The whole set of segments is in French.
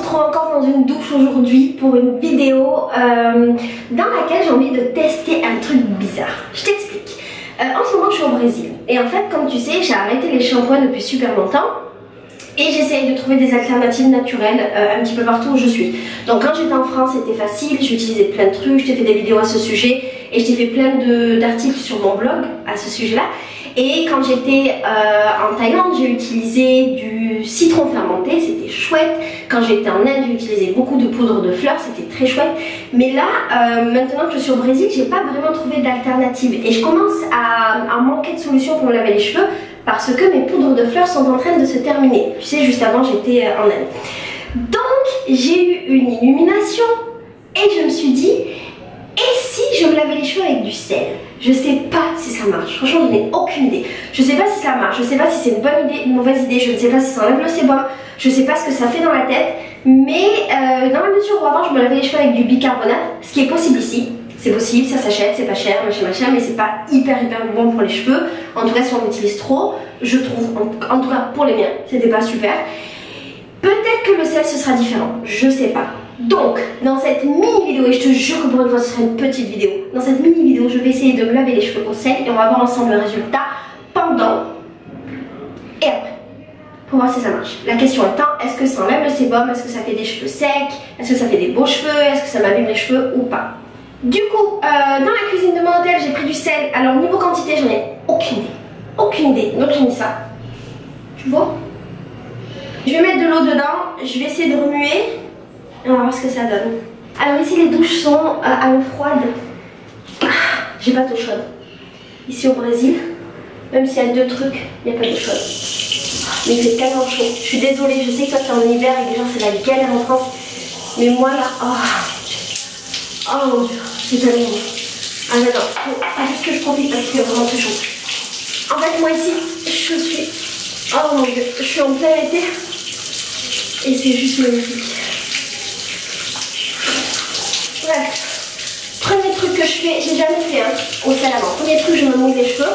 retrouve encore dans une douche aujourd'hui pour une vidéo dans laquelle j'ai envie de tester un truc bizarre. Je t'explique. En ce moment je suis au Brésil et en fait comme tu sais j'ai arrêté les shampoings depuis super longtemps et j'essaye de trouver des alternatives naturelles un petit peu partout où je suis. Donc quand j'étais en France c'était facile, j'utilisais plein de trucs, je t'ai fait des vidéos à ce sujet et je t'ai fait plein d'articles sur mon blog à ce sujet là. Et quand j'étais en Thaïlande, j'ai utilisé du citron fermenté, c'était chouette. Quand j'étais en Inde, j'ai utilisé beaucoup de poudre de fleurs, c'était très chouette. Mais là, maintenant que je suis au Brésil, j'ai pas vraiment trouvé d'alternative. Et je commence à manquer de solutions pour me laver les cheveux parce que mes poudres de fleurs sont en train de se terminer. Tu sais, juste avant, j'étais en Inde. Donc, j'ai eu une illumination et je me suis dit... Et si je me lavais les cheveux avec du sel? Je sais pas si ça marche, franchement je n'ai aucune idée. Je sais pas si ça marche, je sais pas si c'est une bonne idée, une mauvaise idée, je ne sais pas si ça enlève le sébum, je sais pas ce que ça fait dans la tête. Mais dans la mesure où avant je me lavais les cheveux avec du bicarbonate, ce qui est possible ici, c'est possible, ça s'achète, c'est pas cher, machin, mais c'est pas hyper bon pour les cheveux. En tout cas si on l'utilise trop, je trouve, en tout cas pour les miens, c'était pas super. Peut-être que le sel ce sera différent, je sais pas. Donc, dans cette mini vidéo, et je te jure que pour une fois ce sera une petite vidéo, dans cette mini vidéo, je vais essayer de me laver les cheveux au sel et on va voir ensemble le résultat pendant et après, pour voir si ça marche. La question étant, est-ce que ça enlève le sébum, est-ce que ça fait des cheveux secs, est-ce que ça fait des beaux cheveux, est-ce que ça m'abîme les cheveux ou pas. Du coup, dans la cuisine de mon hôtel, j'ai pris du sel. Alors niveau quantité, j'en ai aucune idée, donc j'ai mis ça. Tu vois? Je vais mettre de l'eau dedans, je vais essayer de remuer. On va voir ce que ça donne. Alors ici les douches sont à l'eau froide. J'ai pas d'eau chaude. Ici au Brésil, même s'il y a deux trucs, il n'y a pas d'eau chaude. Mais il fait tellement chaud. Je suis désolée, je sais que toi t'es en hiver et que les gens c'est la galère en France. Mais moi là, oh mon dieu, c'est tellement bon. Ah non, pas juste que je profite parce qu'il fait vraiment très chaud. En fait moi ici, je suis... Oh mon dieu, je suis en plein été. Et c'est juste magnifique. Bref, premier truc que je fais, j'ai jamais fait au sel avant. Premier truc, je me mouille les cheveux.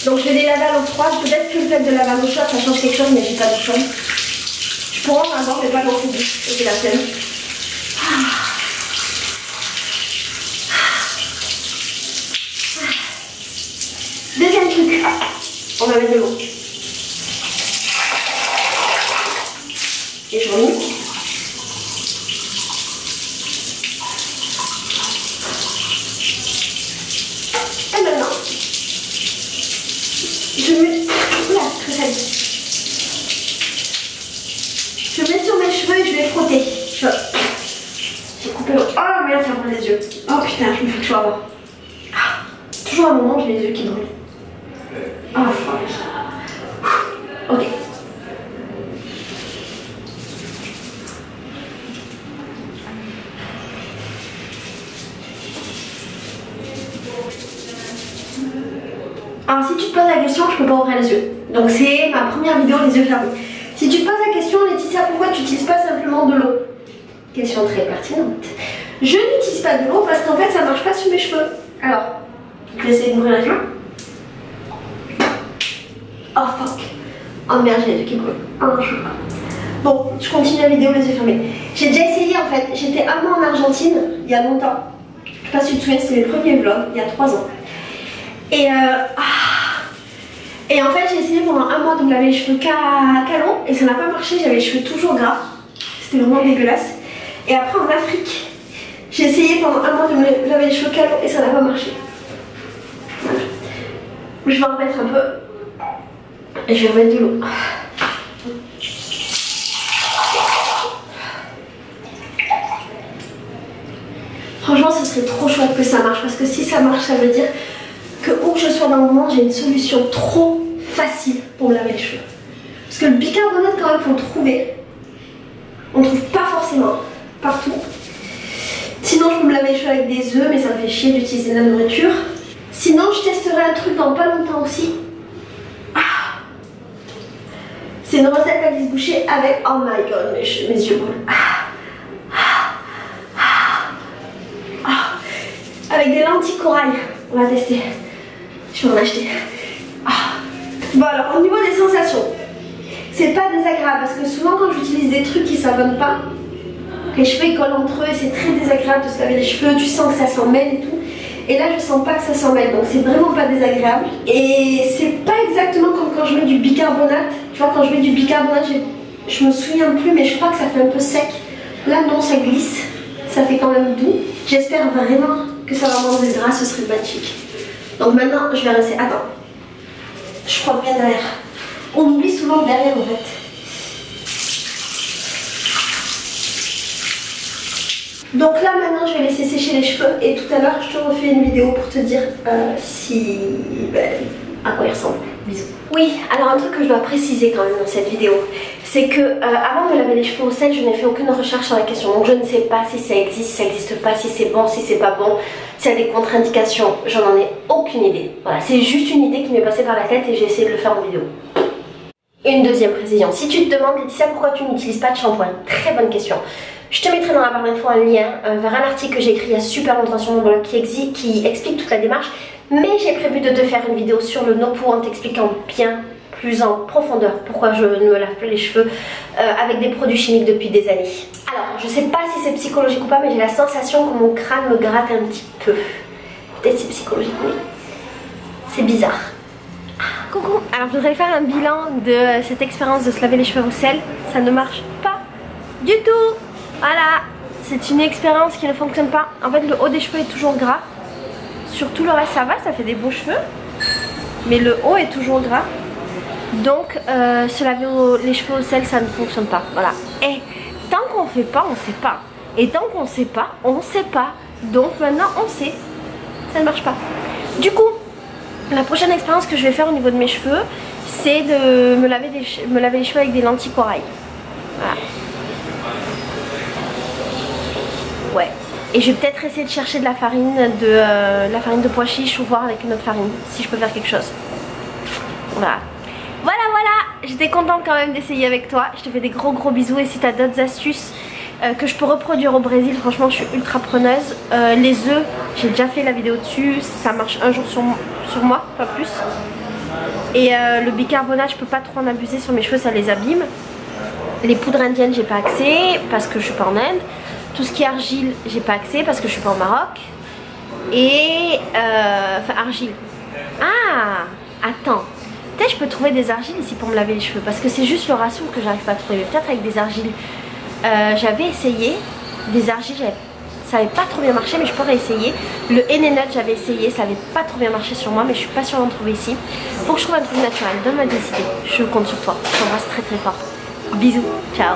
Donc je vais les laver à l'eau froide. Peut-être que le fait de laver à l'eau chaude, ça change quelque chose, mais j'ai pas d'eau chaude. Je pourrais en avoir, mais pas dans cette douche. Et c'est la flemme. Deuxième truc, on va mettre de l'eau. Et je remue. Je mets sur mes cheveux et je vais frotter. J'ai coupé l'eau. Oh merde, ça brûle les yeux. Oh putain, je me fais que je sois avant. Toujours un moment, j'ai les yeux qui brûlent. Oh fuck. Ok. Alors si tu te poses la question, je peux pas ouvrir les yeux. Donc c'est ma première vidéo les yeux fermés. Si tu te poses la question, Laetitia, pourquoi tu n'utilises pas simplement de l'eau? Question très pertinente. Je n'utilise pas de l'eau parce qu'en fait ça marche pas sur mes cheveux. Alors, je vais essayer d'ouvrir les yeux. Oh fuck. Oh merde, j'ai les yeux qui brûlent. Oh non, je peux pas. Bon, je continue la vidéo les yeux fermés. J'ai déjà essayé en fait. J'étais un mois en Argentine il y a longtemps. Je sais pas si tu te souviens, c'était mes premiers vlogs il y a 3 ans. Et en fait j'ai essayé pendant un mois de me laver les cheveux qu'à l'eau et ça n'a pas marché, j'avais les cheveux toujours gras. C'était vraiment dégueulasse. Et après en Afrique, j'ai essayé pendant un mois de me laver les cheveux qu'à l'eau et ça n'a pas marché. Voilà. Je vais en remettre un peu. Et je vais remettre de l'eau. Franchement ce serait trop chouette que ça marche parce que si ça marche ça veut dire que où que je sois dans le monde j'ai une solution trop facile pour me laver les cheveux. Parce que le bicarbonate quand même faut le trouver. On ne trouve pas forcément partout. Sinon je peux me laver les cheveux avec des œufs mais ça me fait chier d'utiliser de la nourriture. Sinon je testerai un truc dans pas longtemps aussi. C'est une recette à Alice Boucher avec, oh my god, mes yeux brûlent. Avec des lentilles corail, on va tester. Je vais en acheter. Bon alors au niveau des sensations, c'est pas désagréable parce que souvent quand j'utilise des trucs qui savonnent pas, Les cheveux ils collent entre eux, c'est très désagréable de se laver les cheveux, tu sens que ça s'en mêle et tout. Et là je sens pas que ça s'en mêle, donc c'est vraiment pas désagréable. Et c'est pas exactement comme quand je mets du bicarbonate. Tu vois, quand je mets du bicarbonate, je me souviens plus, mais je crois que ça fait un peu sec. Là non, ça glisse, ça fait quand même doux. J'espère vraiment que ça va m'enlever le gras, ce serait magnifique. Donc maintenant je vais rincer. Attends, je crois bien derrière. On oublie souvent derrière en fait. Donc là maintenant je vais laisser sécher les cheveux et tout à l'heure je te refais une vidéo pour te dire à quoi ils ressemblent. Bisous. Oui, alors un truc que je dois préciser quand même dans cette vidéo, c'est que avant de me laver les cheveux au sel, je n'ai fait aucune recherche sur la question. Donc je ne sais pas si ça existe, si ça n'existe pas, si c'est bon, si c'est pas bon, s'il y a des contre-indications, j'en ai aucune idée. Voilà, c'est juste une idée qui m'est passée par la tête et j'ai essayé de le faire en vidéo. Une deuxième précision, si tu te demandes Laetitia pourquoi tu n'utilises pas de shampoing, très bonne question. Je te mettrai dans la barre d'infos un lien vers un article que j'ai écrit il y a super longtemps sur mon blog qui explique toute la démarche. Mais j'ai prévu de te faire une vidéo sur le No-Poo en t'expliquant bien plus en profondeur pourquoi je ne me lave plus les cheveux avec des produits chimiques depuis des années. Alors, je sais pas si c'est psychologique ou pas, mais j'ai la sensation que mon crâne me gratte un petit peu. Peut-être c'est psychologique, oui. C'est bizarre. Coucou. Alors, je voudrais faire un bilan de cette expérience de se laver les cheveux au sel. Ça ne marche pas du tout. Voilà, c'est une expérience qui ne fonctionne pas. En fait, le haut des cheveux est toujours gras. Sur tout le reste, ça va, ça fait des beaux cheveux. Mais le haut est toujours gras. Donc, se laver les cheveux au sel, ça ne fonctionne pas. Voilà. Et tant qu'on ne fait pas, on ne sait pas. Et tant qu'on ne sait pas, on ne sait pas. Donc, maintenant, on sait. Ça ne marche pas. Du coup, la prochaine expérience que je vais faire au niveau de mes cheveux, c'est de me laver les cheveux avec des lentilles corail. Voilà. Ouais. Et je vais peut-être essayer de chercher de la farine de pois chiche ou voir avec une autre farine si je peux faire quelque chose. Voilà. Voilà. J'étais contente quand même d'essayer avec toi. Je te fais des gros bisous et si tu as d'autres astuces que je peux reproduire au Brésil, franchement je suis ultra preneuse. Les œufs, j'ai déjà fait la vidéo dessus. Ça marche un jour sur moi, pas plus. Et le bicarbonate, je peux pas trop en abuser sur mes cheveux, ça les abîme. Les poudres indiennes, j'ai pas accès parce que je suis pas en Inde. Tout ce qui est argile, j'ai pas accès parce que je suis pas au Maroc. Et enfin argile. Ah, attends. Peut-être je peux trouver des argiles ici pour me laver les cheveux parce que c'est juste le rassoul que j'arrive pas à trouver. Peut-être avec des argiles. J'avais essayé des argiles, ça avait pas trop bien marché, mais je pourrais essayer. Le Henenut, j'avais essayé, ça avait pas trop bien marché sur moi, mais je suis pas sûre d'en trouver ici. Faut que je trouve un truc naturel. Donne-moi des idées. Je compte sur toi. Je t'embrasse très fort. Bisous. Ciao.